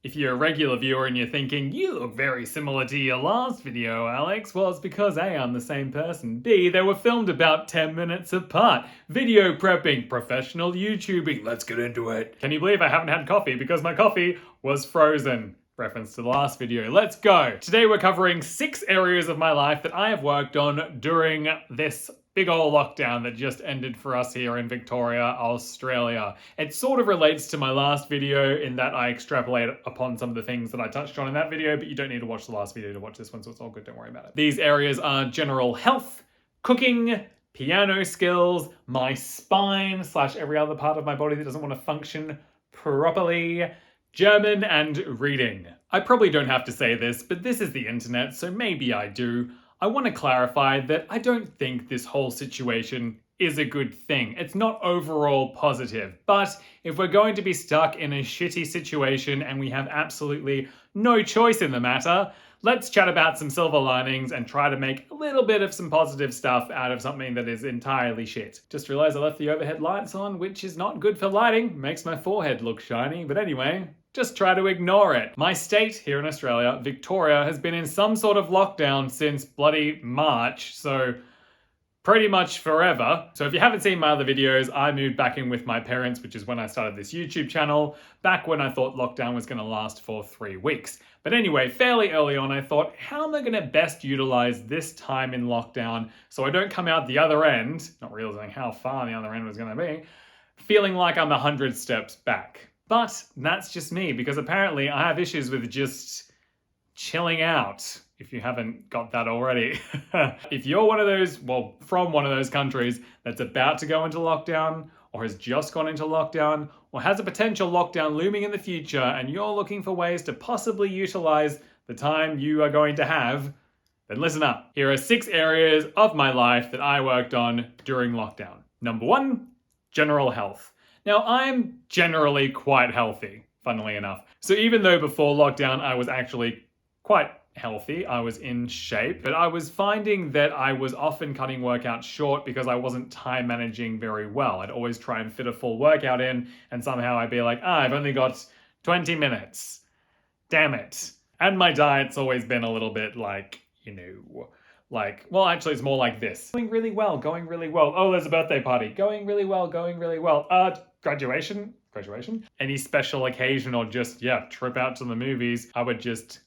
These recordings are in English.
If you're a regular viewer and you're thinking, you look very similar to your last video, Alex, well, it's because A, I'm the same person. B, they were filmed about 10 minutes apart. Video prepping, professional YouTubing, let's get into it. Can you believe I haven't had coffee because my coffee was frozen? Reference to the last video. Let's go. Today we're covering 6 areas of my life that I have worked on during this big ol' lockdown that just ended for us here in Victoria, Australia. It sort of relates to my last video in that I extrapolate upon some of the things that I touched on in that video, but you don't need to watch the last video to watch this one, so it's all good, don't worry about it. These areas are general health, cooking, piano skills, my spine / every other part of my body that doesn't want to function properly, German, and reading. I probably don't have to say this, but this is the internet, so maybe I do. I want to clarify that I don't think this whole situation is a good thing. It's not overall positive, but if we're going to be stuck in a shitty situation and we have absolutely no choice in the matter, let's chat about some silver linings and try to make a little bit of some positive stuff out of something that is entirely shit. Just realized I left the overhead lights on, which is not good for lighting. Makes my forehead look shiny, but anyway, just try to ignore it. My state here in Australia, Victoria, has been in some sort of lockdown since bloody March, so pretty much forever. So if you haven't seen my other videos, I moved back in with my parents, which is when I started this YouTube channel, back when I thought lockdown was going to last for 3 weeks. But anyway, fairly early on, I thought, how am I going to best utilize this time in lockdown so I don't come out the other end, not realizing how far the other end was going to be, feeling like I'm 100 steps back. But that's just me, because apparently I have issues with just chilling out, if you haven't got that already. If you're one of those, well, from one of those countries that's about to go into lockdown, or has just gone into lockdown, or has a potential lockdown looming in the future, and you're looking for ways to possibly utilize the time you are going to have, then listen up. Here are 6 areas of my life that I worked on during lockdown. Number 1, general health. Now, I'm generally quite healthy, funnily enough. So even though before lockdown I was actually quite healthy, I was in shape, but I was finding that I was often cutting workouts short because I wasn't time managing very well. I'd always try and fit a full workout in, and somehow I'd be like, I've only got 20 minutes. Damn it. And my diet's always been a little bit like, well, actually it's more like this. Going really well. Oh, there's a birthday party. Going really well. Graduation. Any special occasion or just, trip out to the movies, I would just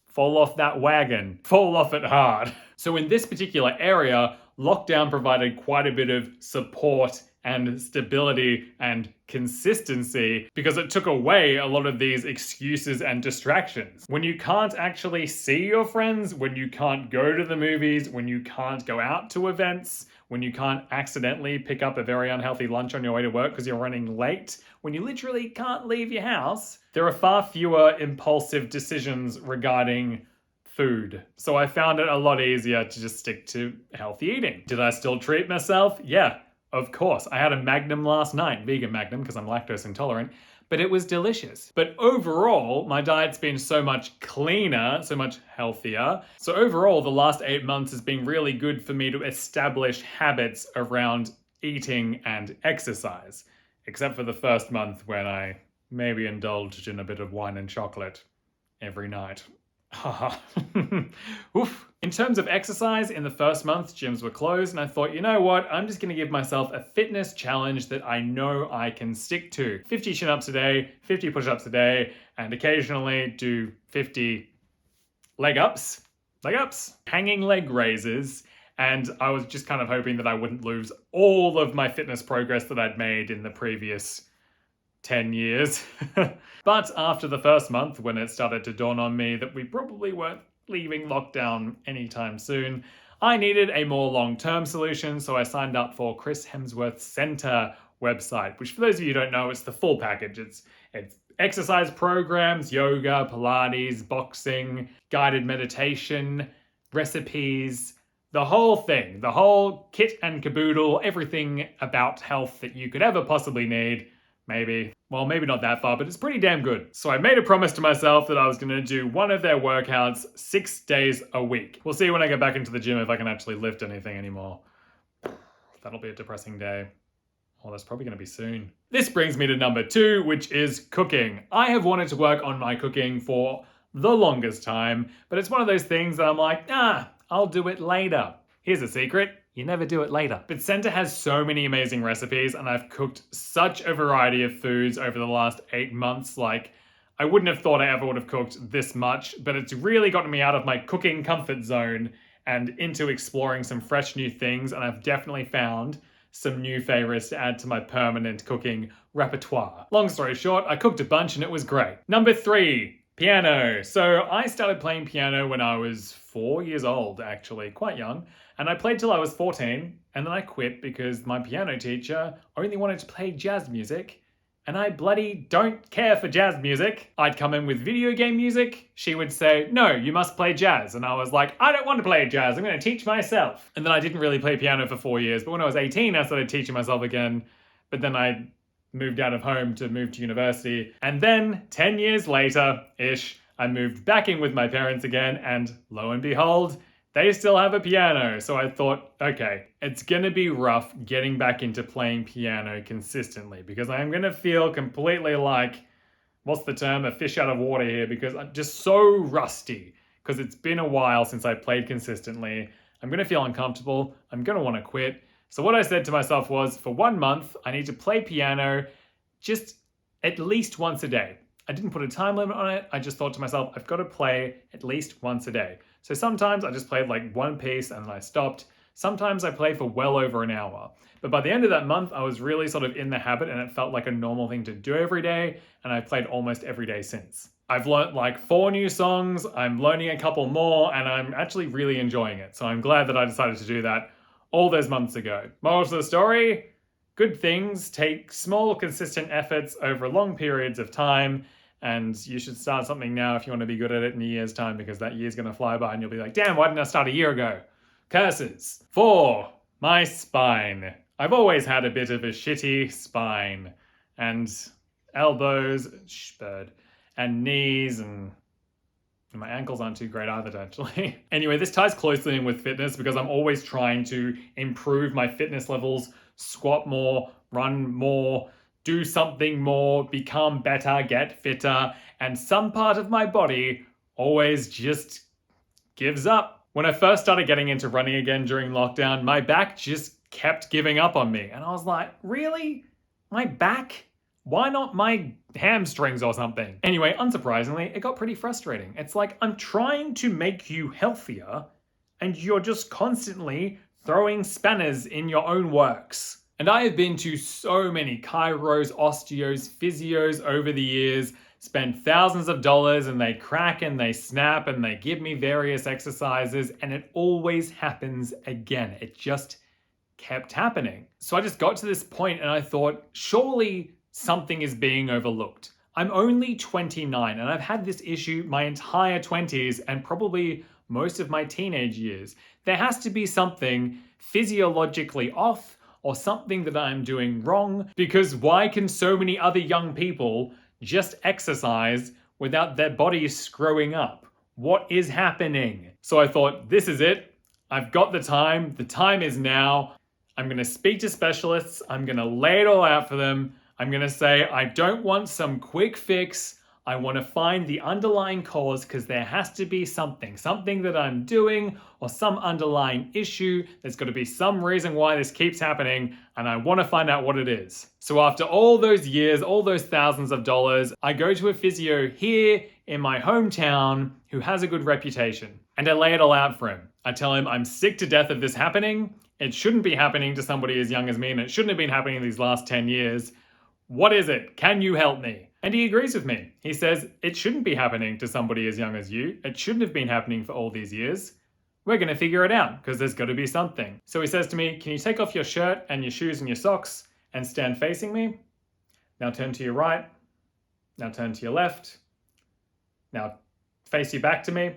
fall off that wagon. Fall off it hard. So in this particular area, lockdown provided quite a bit of support and stability and consistency because it took away a lot of these excuses and distractions. When you can't actually see your friends, when you can't go to the movies, when you can't go out to events, when you can't accidentally pick up a very unhealthy lunch on your way to work because you're running late, when you literally can't leave your house, there are far fewer impulsive decisions regarding food. So I found it a lot easier to just stick to healthy eating. Did I still treat myself? Yeah. Of course, I had a Magnum last night, vegan Magnum because I'm lactose intolerant, but it was delicious. But overall, my diet's been so much cleaner, so much healthier. So overall, the last 8 months has been really good for me to establish habits around eating and exercise, except for the first month when I maybe indulged in a bit of wine and chocolate every night. Oof. In terms of exercise, in the first month, gyms were closed, and I thought, you know what? I'm just going to give myself a fitness challenge that I know I can stick to. 50 chin-ups a day, 50 push-ups a day, and occasionally do 50 leg-ups, hanging leg raises, and I was just kind of hoping that I wouldn't lose all of my fitness progress that I'd made in the previous 10 years. But after the first month, when it started to dawn on me that we probably weren't leaving lockdown anytime soon, I needed a more long-term solution, so I signed up for Chris Hemsworth Center website, which for those of you who don't know, it's the full package. It's exercise programs, yoga, Pilates, boxing, guided meditation, recipes, the whole thing, the whole kit and caboodle, everything about health that you could ever possibly need. Maybe not that far, but it's pretty damn good. So I made a promise to myself that I was going to do one of their workouts 6 days a week. We'll see when I get back into the gym if I can actually lift anything anymore. That'll be a depressing day. Oh, that's probably going to be soon. This brings me to number 2, which is cooking. I have wanted to work on my cooking for the longest time, but it's one of those things that I'm like, I'll do it later. Here's a secret. You never do it later. But Senta has so many amazing recipes, and I've cooked such a variety of foods over the last 8 months. Like, I wouldn't have thought I ever would have cooked this much, but it's really gotten me out of my cooking comfort zone and into exploring some fresh new things, and I've definitely found some new favorites to add to my permanent cooking repertoire. Long story short, I cooked a bunch and it was great. Number 3, piano. So I started playing piano when I was 4 years old, actually, quite young. And I played till I was 14, and then I quit because my piano teacher only wanted to play jazz music, and I bloody don't care for jazz music. I'd come in with video game music, she would say, no, you must play jazz. And I was like, I don't want to play jazz, I'm going to teach myself. And then I didn't really play piano for 4 years, but when I was 18, I started teaching myself again. But then I moved out of home to move to university. And then 10 years later-ish, I moved back in with my parents again, and lo and behold, they still have a piano. So I thought, okay, it's gonna be rough getting back into playing piano consistently because I'm gonna feel completely like, what's the term, a fish out of water here, because I'm just so rusty because it's been a while since I played consistently. I'm gonna feel uncomfortable. I'm gonna wanna quit. So what I said to myself was, for 1 month, I need to play piano just at least once a day. I didn't put a time limit on it. I just thought to myself, I've got to play at least once a day. So sometimes I just played like one piece and then I stopped. Sometimes I played for well over an hour. But by the end of that month, I was really sort of in the habit and it felt like a normal thing to do every day. And I've played almost every day since. I've learnt like 4 new songs. I'm learning a couple more and I'm actually really enjoying it. So I'm glad that I decided to do that all those months ago. Moral to the story, good things take small, consistent efforts over long periods of time. And you should start something now if you want to be good at it in a year's time, because that year's going to fly by and you'll be like, damn, why didn't I start a year ago? Curses. 4, my spine. I've always had a bit of a shitty spine. And elbows, bird, and knees, and my ankles aren't too great either, actually. Anyway, this ties closely in with fitness because I'm always trying to improve my fitness levels, squat more, run more, do something more, become better, get fitter, and some part of my body always just gives up. When I first started getting into running again during lockdown, my back just kept giving up on me. And I was like, really? My back? Why not my hamstrings or something? Anyway, unsurprisingly, it got pretty frustrating. It's like, I'm trying to make you healthier, and you're just constantly throwing spanners in your own works. And I have been to so many chiros, osteos, physios over the years, spent thousands of dollars, and they crack and they snap and they give me various exercises, and it always happens again. It just kept happening. So I just got to this point and I thought, surely something is being overlooked. I'm only 29 and I've had this issue my entire 20s and probably most of my teenage years. There has to be something physiologically off or something that I'm doing wrong, because why can so many other young people just exercise without their bodies screwing up? What is happening? So I thought, this is it. I've got the time is now. I'm gonna speak to specialists, I'm gonna lay it all out for them. I'm gonna say, I don't want some quick fix. I wanna find the underlying cause, because there has to be something that I'm doing or some underlying issue. There's gotta be some reason why this keeps happening, and I wanna find out what it is. So after all those years, all those thousands of dollars, I go to a physio here in my hometown who has a good reputation, and I lay it all out for him. I tell him I'm sick to death of this happening. It shouldn't be happening to somebody as young as me, and it shouldn't have been happening these last 10 years. What is it? Can you help me? And he agrees with me. He says, it shouldn't be happening to somebody as young as you. It shouldn't have been happening for all these years. We're gonna figure it out, because there's gotta be something. So he says to me, can you take off your shirt and your shoes and your socks and stand facing me? Now turn to your right. Now turn to your left. Now face you back to me.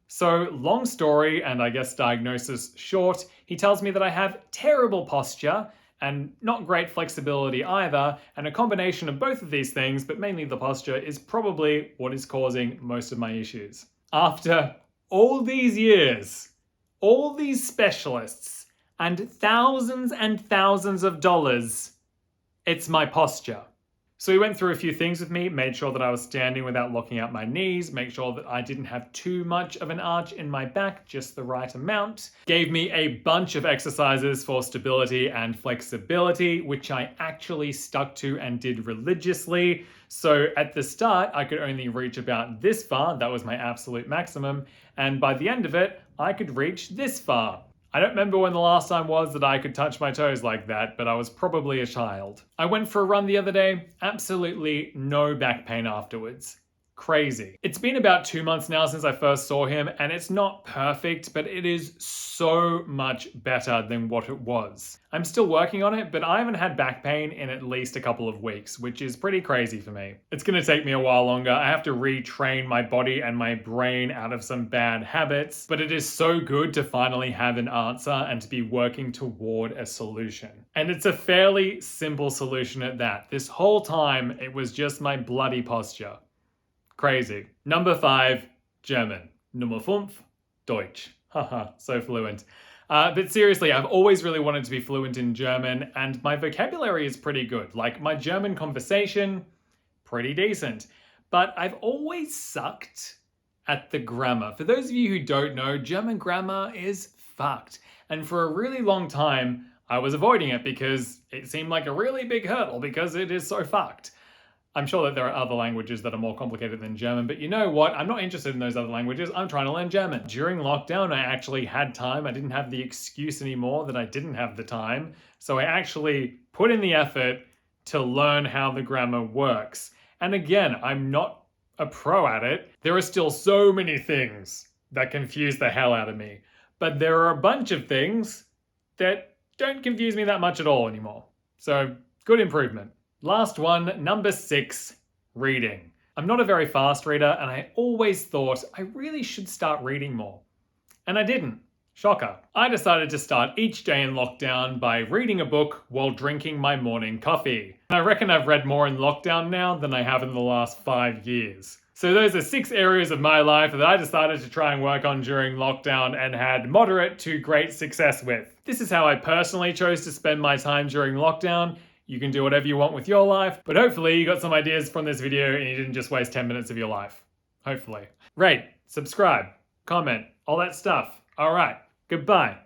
So long story, and I guess diagnosis short, he tells me that I have terrible posture and not great flexibility either, and a combination of both of these things, but mainly the posture, is probably what is causing most of my issues. After all these years, all these specialists, and thousands of dollars. It's my posture. So he went through a few things with me, made sure that I was standing without locking out my knees, make sure that I didn't have too much of an arch in my back, just the right amount. Gave me a bunch of exercises for stability and flexibility, which I actually stuck to and did religiously. So at the start, I could only reach about this far, that was my absolute maximum, and by the end of it, I could reach this far. I don't remember when the last time was that I could touch my toes like that, but I was probably a child. I went for a run the other day, absolutely no back pain afterwards. Crazy. It's been about 2 months now since I first saw him, and it's not perfect, but it is so much better than what it was. I'm still working on it, but I haven't had back pain in at least a couple of weeks, which is pretty crazy for me. It's gonna take me a while longer. I have to retrain my body and my brain out of some bad habits, but it is so good to finally have an answer and to be working toward a solution. And it's a fairly simple solution at that. This whole time, it was just my bloody posture. Crazy. Number 5, German. Nummer 5, Deutsch. Haha, so fluent. But seriously, I've always really wanted to be fluent in German, and my vocabulary is pretty good. Like, my German conversation, pretty decent. But I've always sucked at the grammar. For those of you who don't know, German grammar is fucked. And for a really long time, I was avoiding it because it seemed like a really big hurdle because it is so fucked. I'm sure that there are other languages that are more complicated than German, but you know what? I'm not interested in those other languages. I'm trying to learn German. During lockdown, I actually had time. I didn't have the excuse anymore that I didn't have the time. So I actually put in the effort to learn how the grammar works. And again, I'm not a pro at it. There are still so many things that confuse the hell out of me. But there are a bunch of things that don't confuse me that much at all anymore. So, good improvement. Last one, number 6, reading. I'm not a very fast reader, and I always thought I really should start reading more. And I didn't. Shocker. I decided to start each day in lockdown by reading a book while drinking my morning coffee. And I reckon I've read more in lockdown now than I have in the last 5 years. So those are 6 areas of my life that I decided to try and work on during lockdown and had moderate to great success with. This is how I personally chose to spend my time during lockdown. You can do whatever you want with your life, but hopefully you got some ideas from this video and you didn't just waste 10 minutes of your life. Hopefully. Rate, subscribe, comment, all that stuff. All right, goodbye.